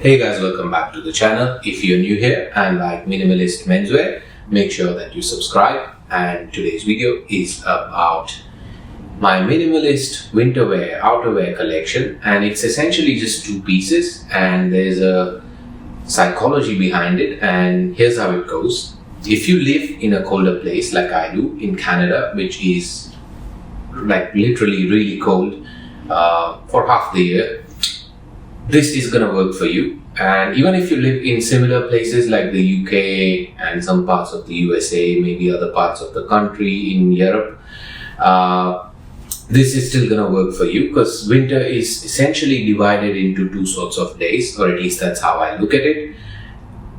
Hey guys, welcome back to the channel. If you're new here and like minimalist menswear, make sure that you subscribe. And today's video is about my minimalist winterwear outerwear collection, and it's essentially just two pieces and there's a psychology behind it, and here's how it goes. If you live in a colder place like I do in Canada, which is like literally really cold for half the year, this is gonna work for you. And even if you live in similar places like the UK and some parts of the USA, maybe other parts of the country in Europe, this is still gonna work for you, because winter is essentially divided into two sorts of days, or at least that's how I look at it.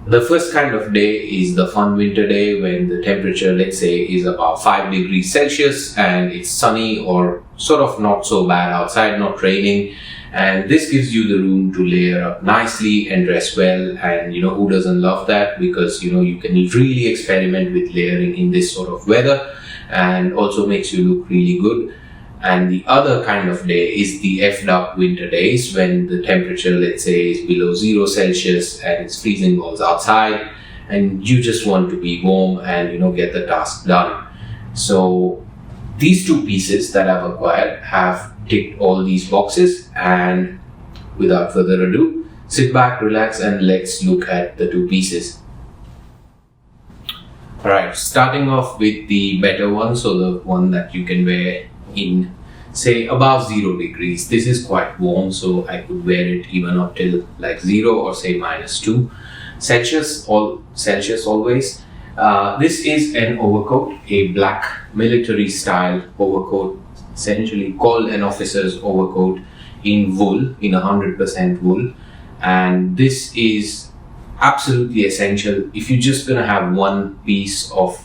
The first kind of day is the fun winter day when the temperature, let's say, is about 5 degrees Celsius and it's sunny or sort of not so bad outside, not raining. And this gives you the room to layer up nicely and dress well. And who doesn't love that? Because you can really experiment with layering in this sort of weather, and also makes you look really good. And the other kind of day is the effed up winter days when the temperature, let's say, is below 0 Celsius and it's freezing balls outside, and you just want to be warm and get the task done. So these two pieces that I've acquired have ticked all these boxes, and without further ado, sit back, relax, and let's look at the two pieces. Alright, starting off with the better one, so the one that you can wear in, say, above 0 degrees. This is quite warm, so I could wear it even up till like 0 or say -2 Celsius, Celsius always. This is an overcoat, a black military style overcoat, essentially called an officer's overcoat, in wool, in 100% wool. And this is absolutely essential. If you're just gonna have one piece of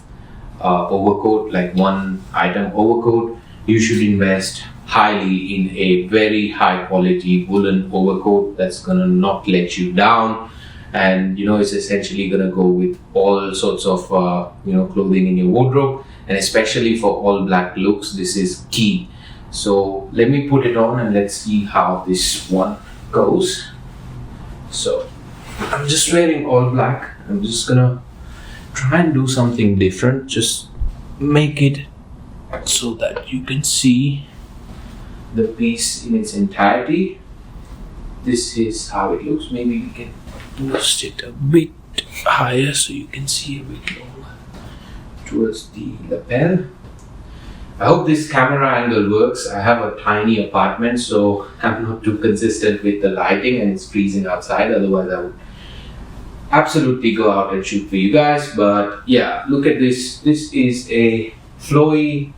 overcoat, like one item overcoat, you should invest highly in a very high quality woolen overcoat that's gonna not let you down. And it's essentially gonna go with all sorts of clothing in your wardrobe, and especially for all black looks, this is key. So let me put it on and let's see how this one goes. So I'm just wearing all black. I'm just gonna try and do something different, just make it so that you can see the piece in its entirety. This is how it looks. Maybe we can boost it a bit higher so you can see a bit more towards the lapel. I hope this camera angle works. I have a tiny apartment, so I'm not too consistent with the lighting, and it's freezing outside. Otherwise I would absolutely go out and shoot for you guys. But yeah, look at this. This is a flowy,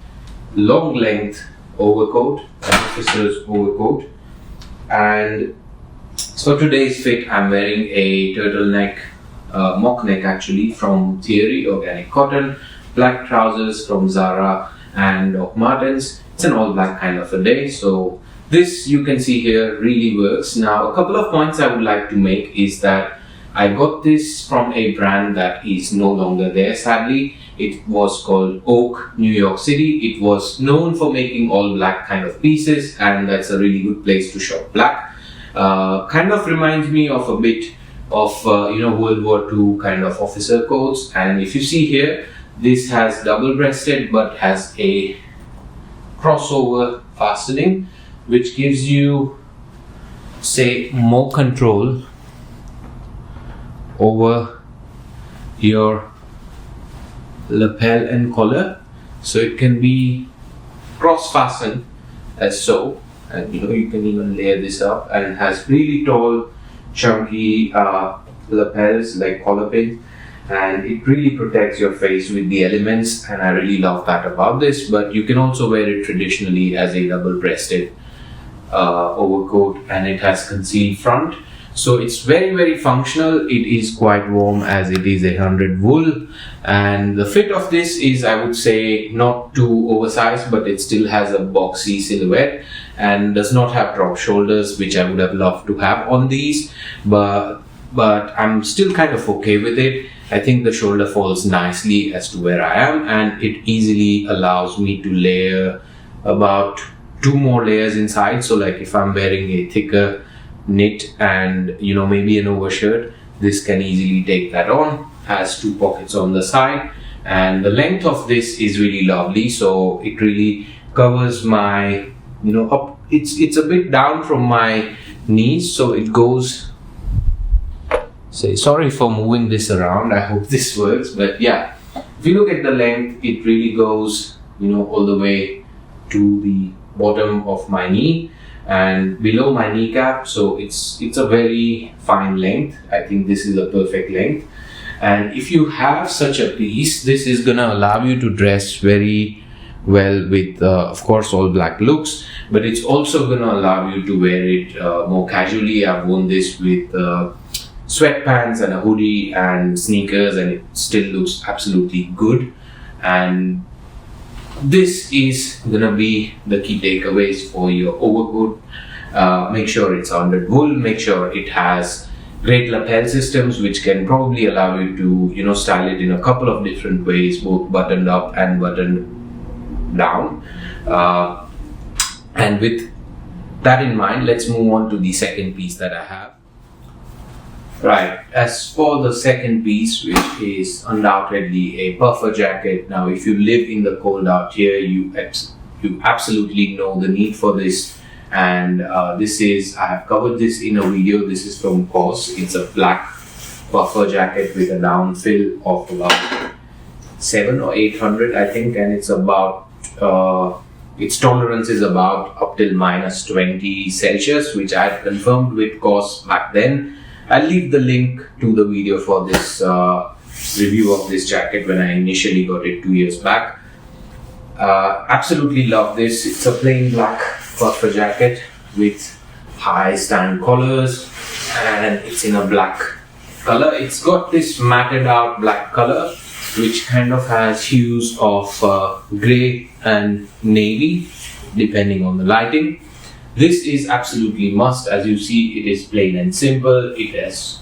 long length overcoat, an officer's overcoat. And so today's fit, I'm wearing a turtleneck, mock neck actually, from Theory Organic Cotton, black trousers from Zara and Doc Martens. It's an all black kind of a day, so this, you can see here, really works. Now, a couple of points I would like to make is that I got this from a brand that is no longer there, sadly. It was called Oak, New York City. It was known for making all black kind of pieces, and that's a really good place to shop black. Kind of reminds me of a bit of World War II kind of officer coats. And if you see here, this has double-breasted but has a crossover fastening, which gives you, say, more control over your lapel and collar. So it can be cross-fastened as so, and you can even layer this up, and it has really tall, chunky lapels like collar pin, and it really protects your face with the elements, and I really love that about this. But you can also wear it traditionally as a double-breasted overcoat, and it has concealed front, so it's very, very functional. It is quite warm as it is 100 wool, and the fit of this is, I would say, not too oversized, but it still has a boxy silhouette and does not have drop shoulders, which I would have loved to have on these, but I'm still kind of okay with it. I think the shoulder falls nicely as to where I am, and it easily allows me to layer about 2 more layers inside. So like if I'm wearing a thicker knit and maybe an overshirt, this can easily take that on. Has 2 pockets on the side, and the length of this is really lovely, so it really covers my up. It's a bit down from my knees, so it goes, sorry for moving this around, I hope this works, but yeah, if you look at the length, it really goes all the way to the bottom of my knee and below my kneecap, so it's a very fine length. I think this is a perfect length, and if you have such a piece, this is gonna allow you to dress very well with of course all black looks, but it's also gonna allow you to wear it more casually. I've worn this with sweatpants and a hoodie and sneakers, and it still looks absolutely good. And this is gonna be the key takeaways for your overcoat. Make sure it's rounded wool, make sure it has great lapel systems, which can probably allow you to style it in a couple of different ways, both buttoned up and buttoned down. And with that in mind, let's move on to the second piece that I have. Right, as for the second piece, which is undoubtedly a puffer jacket. Now, if you live in the cold out here, you absolutely know the need for this. And I have covered this in a video. This is from COS. It's a black puffer jacket with a down fill of about 700 or 800, I think, and it's about its tolerance is about up till -20 Celsius, which I had confirmed with COS back then. I'll leave the link to the video for this review of this jacket when I initially got it 2 years back. Absolutely love this. It's a plain black puffer jacket with high stand collars, and it's in a black color. It's got this matted out black color, which kind of has hues of grey and navy depending on the lighting. This is absolutely must. As you see, it is plain and simple. It has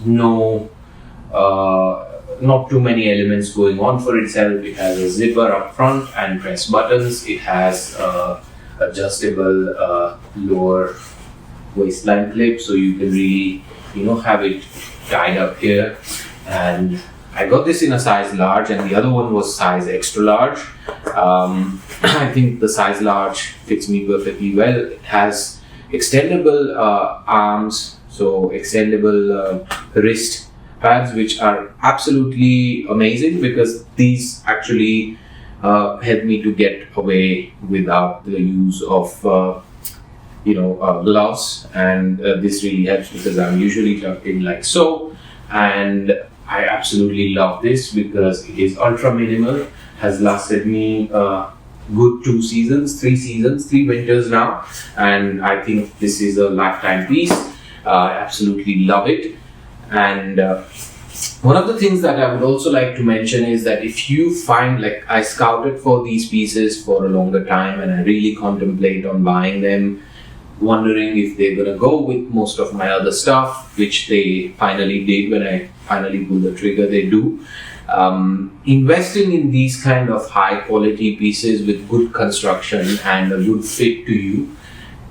not too many elements going on for itself. It has a zipper up front and press buttons. It has adjustable lower waistline clip, so you can really have it tied up here. And I got this in a size large, and the other one was size extra large. I think the size large fits me perfectly well. It has extendable arms, so extendable wrist pads, which are absolutely amazing because these actually help me to get away without the use of gloves, and this really helps because I'm usually tucked in like so. And I absolutely love this because it is ultra minimal, has lasted me good 3 winters now, and I think this is a lifetime piece. I absolutely love it. And one of the things that I would also like to mention is that if you find, like, I scouted for these pieces for a longer time and I really contemplate on buying them, wondering if they're gonna go with most of my other stuff, which they finally did. When I finally pulled the trigger, they do. Investing in these kind of high quality pieces with good construction and a good fit to you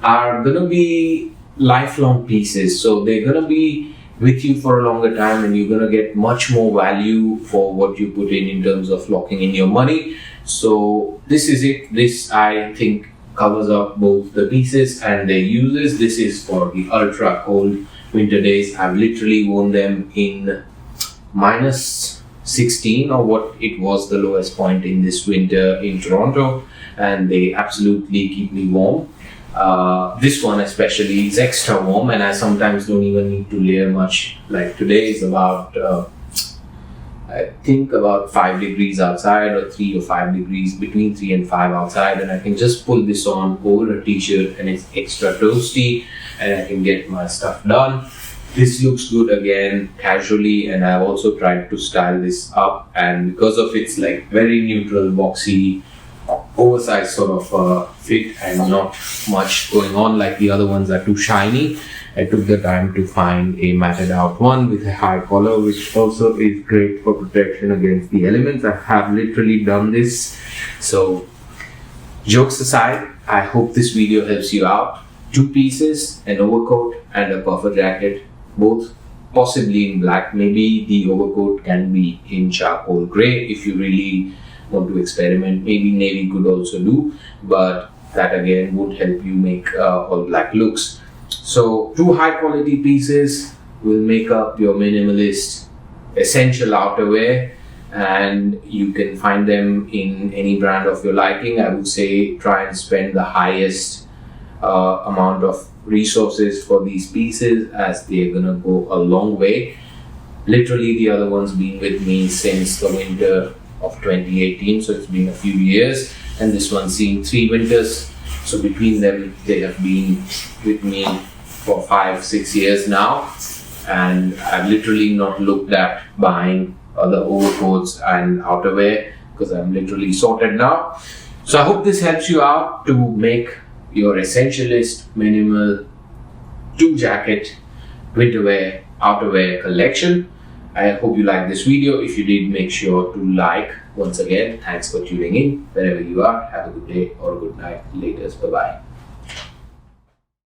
are gonna be lifelong pieces, so they're gonna be with you for a longer time, and you're gonna get much more value for what you put in terms of locking in your money. So this is it. This, I think, covers up both the pieces and their uses. This is for the ultra cold winter days. I've literally worn them in -16, or what it was the lowest point in this winter in Toronto, and they absolutely keep me warm. This one especially is extra warm, and I sometimes don't even need to layer much. Like today is about I think about 5 degrees outside, or 3 or 5 degrees, between 3 and 5 outside, and I can just pull this on over a t-shirt and it's extra toasty, and I can get my stuff done. This looks good again casually, and I've also tried to style this up, and because of its like very neutral, boxy, oversized sort of fit and not much going on like the other ones are too shiny, I took the time to find a matted out one with a high collar, which also is great for protection against the elements. I have literally done this. So jokes aside, I hope this video helps you out. two pieces, an overcoat and a puffer jacket, both possibly in black. Maybe the overcoat can be in charcoal gray if you really want to experiment. Maybe navy could also do, but that again would help you make all black looks. So two high quality pieces will make up your minimalist essential outerwear, and you can find them in any brand of your liking. I would say try and spend the highest amount of resources for these pieces, as they're gonna go a long way. Literally, the other one's been with me since the winter of 2018, so it's been a few years, and this one's seen 3 winters. So between them, they have been with me for 5-6 years now, and I've literally not looked at buying other overcoats and outerwear because I'm literally sorted now. So I hope this helps you out to make your essentialist minimal 2-jacket winterwear outerwear collection. I hope you liked this video. If you did, make sure to like. Once again, thanks for tuning in. Wherever you are, have a good day or a good night. Laters. Bye-bye.